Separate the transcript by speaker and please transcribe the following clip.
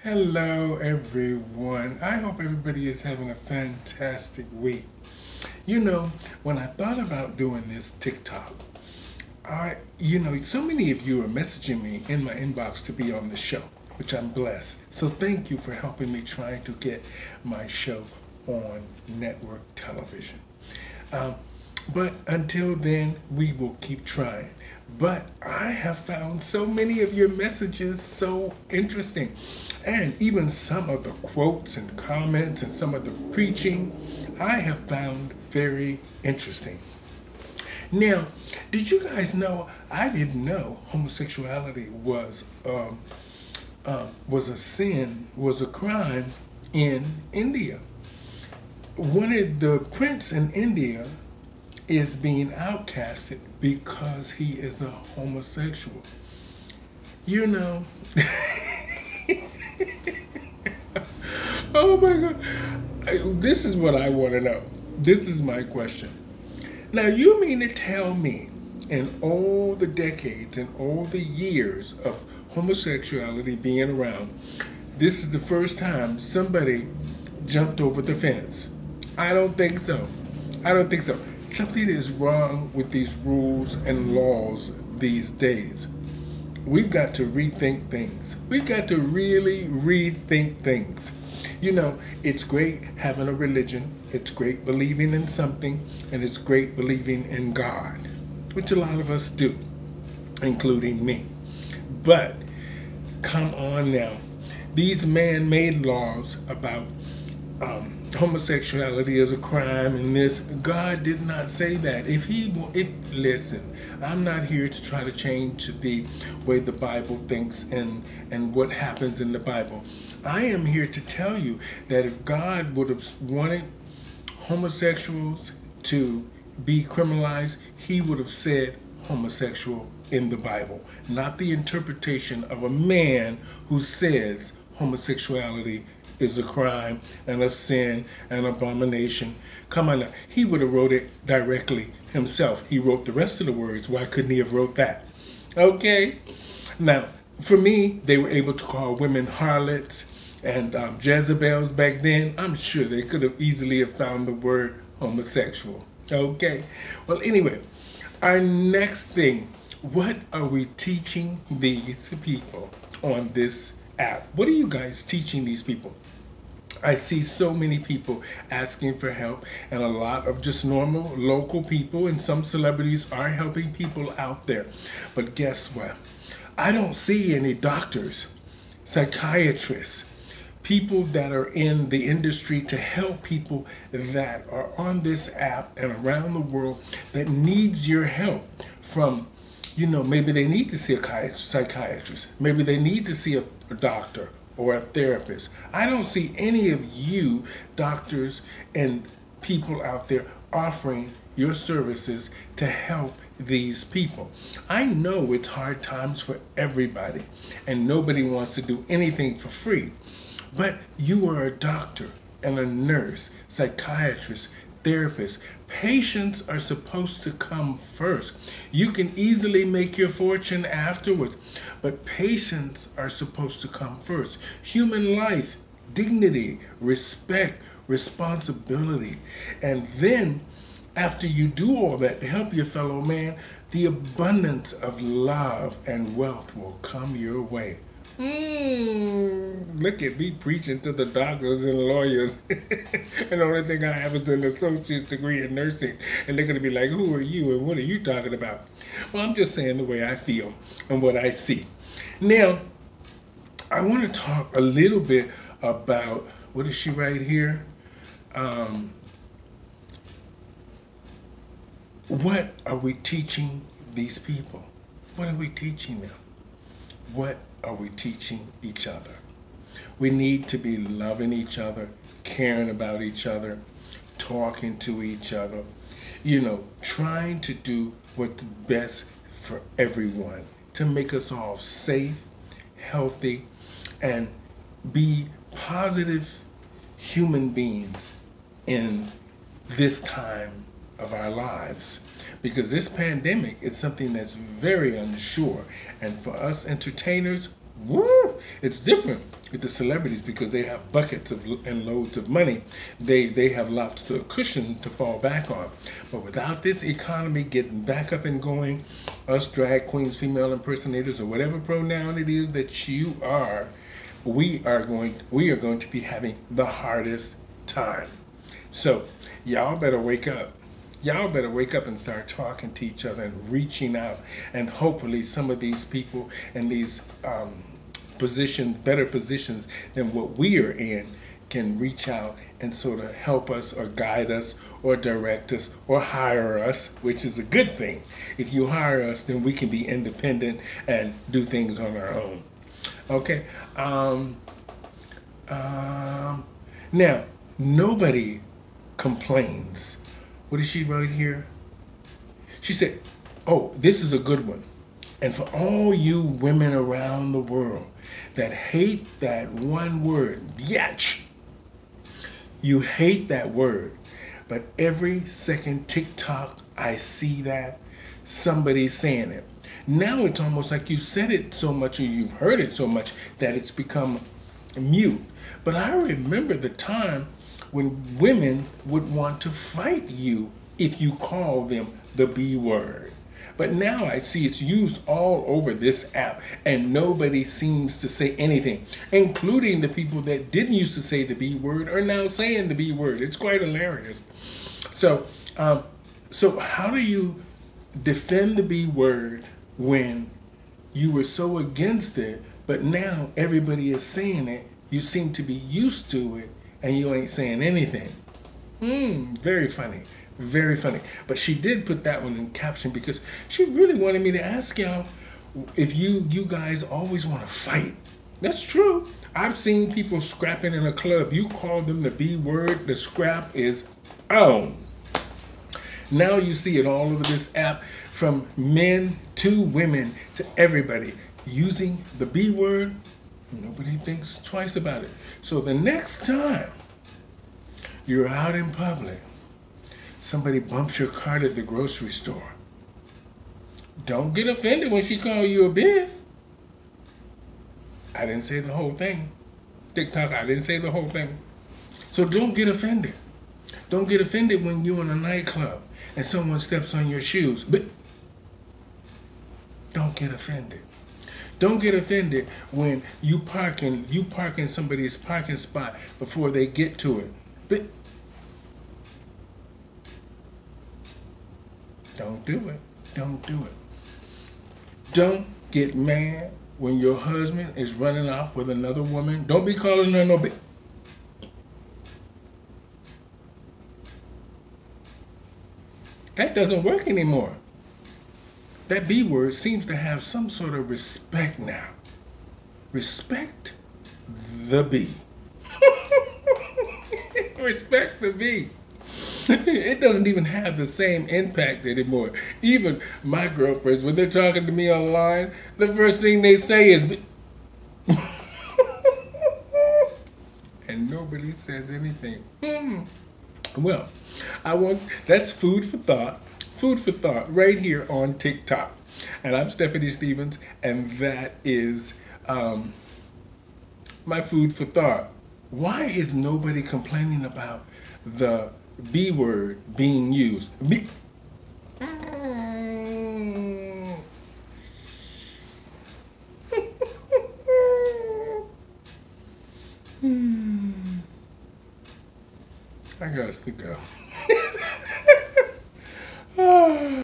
Speaker 1: Hello, everyone. I hope everybody is having a fantastic week. You know, when I thought about doing this TikTok, so many of you are messaging me in my inbox to be on the show, which I'm blessed. So thank you for helping me trying to get my show on network television. Um, but until then, we will keep trying. But I have found so many of your messages so interesting. And even some of the quotes and comments and some of the preaching I have found very interesting. Now, did you guys know? I didn't know homosexuality was a sin, was a crime in India. One of the prince in India is being outcasted because he is a homosexual. You know, oh my God. This is what I want to know. This is my question. Now, you mean to tell me in all the decades and all the years of homosexuality being around, this is the first time somebody jumped over the fence? I don't think so. I don't think so. Something is wrong with these rules and laws these days. We've got to rethink things. We've got to really rethink things. You know, it's great having a religion, it's great believing in something, and it's great believing in God, which a lot of us do, including me. But come on now. These man-made laws about homosexuality is a crime and this, God did not say that. Listen, I'm not here to try to change the way the Bible thinks and what happens in the Bible. I am here to tell you that if God would have wanted homosexuals to be criminalized, he would have said homosexual in the Bible, not the interpretation of a man who says homosexuality is a crime and a sin and abomination. Come on now. He would have wrote it directly himself. He wrote the rest of the words. Why couldn't he have wrote that? Okay? Now, for me, they were able to call women harlots and Jezebels back then. I'm sure they could have easily have found the word homosexual. Okay? Well, anyway, our next thing, what are we teaching these people on this app? What are you guys teaching these people? I see so many people asking for help, and a lot of just normal local people and some celebrities are helping people out there. But guess what? I don't see any doctors, psychiatrists, people that are in the industry to help people that are on this app and around the world that needs your help from, maybe they need to see a psychiatrist. Maybe they need to see a doctor or a therapist. I don't see any of you doctors and people out there offering your services to help these people. I know it's hard times for everybody and nobody wants to do anything for free. But you are a doctor and a nurse, psychiatrist, therapist. Patients are supposed to come first. You can easily make your fortune afterwards, but patients are supposed to come first. Human life, dignity, respect, responsibility. And then, after you do all that to help your fellow man, the abundance of love and wealth will come your way. Look at me preaching to the doctors and lawyers. And the only thing I have is an associate's degree in nursing. And they're going to be like, who are you and what are you talking about? Well, I'm just saying the way I feel and what I see. Now, I want to talk a little bit about, what is she right here? What are we teaching these people? What are we teaching them? What are we teaching each other? We need to be loving each other, caring about each other, talking to each other, trying to do what's best for everyone to make us all safe, healthy, and be positive human beings in this time of our lives. Because this pandemic is something that's very unsure. And for us entertainers, woo, it's different with the celebrities because they have buckets and loads of money. They have lots of cushion to fall back on. But without this economy getting back up and going, us drag queens, female impersonators, or whatever pronoun it is that you are, we are going to be having the hardest time. So y'all better wake up. Y'all better wake up and start talking to each other and reaching out. And hopefully some of these people in these positions, better positions than what we are in, can reach out and sort of help us or guide us or direct us or hire us, which is a good thing. If you hire us, then we can be independent and do things on our own. Okay. Now, nobody complains. What did she write here? She said, oh, this is a good one. And for all you women around the world that hate that one word, biatch, you hate that word. But every second TikTok, I see that somebody's saying it. Now it's almost like you said it so much or you've heard it so much that it's become mute. But I remember the time when women would want to fight you if you call them the B word. But now I see it's used all over this app and nobody seems to say anything, including the people that didn't used to say the B word are now saying the B word. It's quite hilarious. So, so how do you defend the B word when you were so against it, but now everybody is saying it, you seem to be used to it, and you ain't saying anything? Very funny. Very funny. But she did put that one in caption because she really wanted me to ask y'all if you guys always want to fight. That's true. I've seen people scrapping in a club. You call them the B word, the scrap is on. Now you see it all over this app, from men to women to everybody using the B word. Nobody thinks twice about it. So the next time you're out in public, somebody bumps your cart at the grocery store, don't get offended when she calls you a bitch. I didn't say the whole thing. TikTok, I didn't say the whole thing. So don't get offended. Don't get offended when you're in a nightclub and someone steps on your shoes. But don't get offended. Don't get offended when you park in somebody's parking spot before they get to it. But don't do it. Don't do it. Don't get mad when your husband is running off with another woman. Don't be calling her no bitch. That doesn't work anymore. That B word seems to have some sort of respect now. Respect the B. Respect the B. It doesn't even have the same impact anymore. Even my girlfriends, when they're talking to me online, the first thing they say is and nobody says anything. Well, that's food for thought. Food for thought right here on TikTok. And I'm Stephanie Stevens, and that is my food for thought. Why is nobody complaining about the B word being used? I got to go.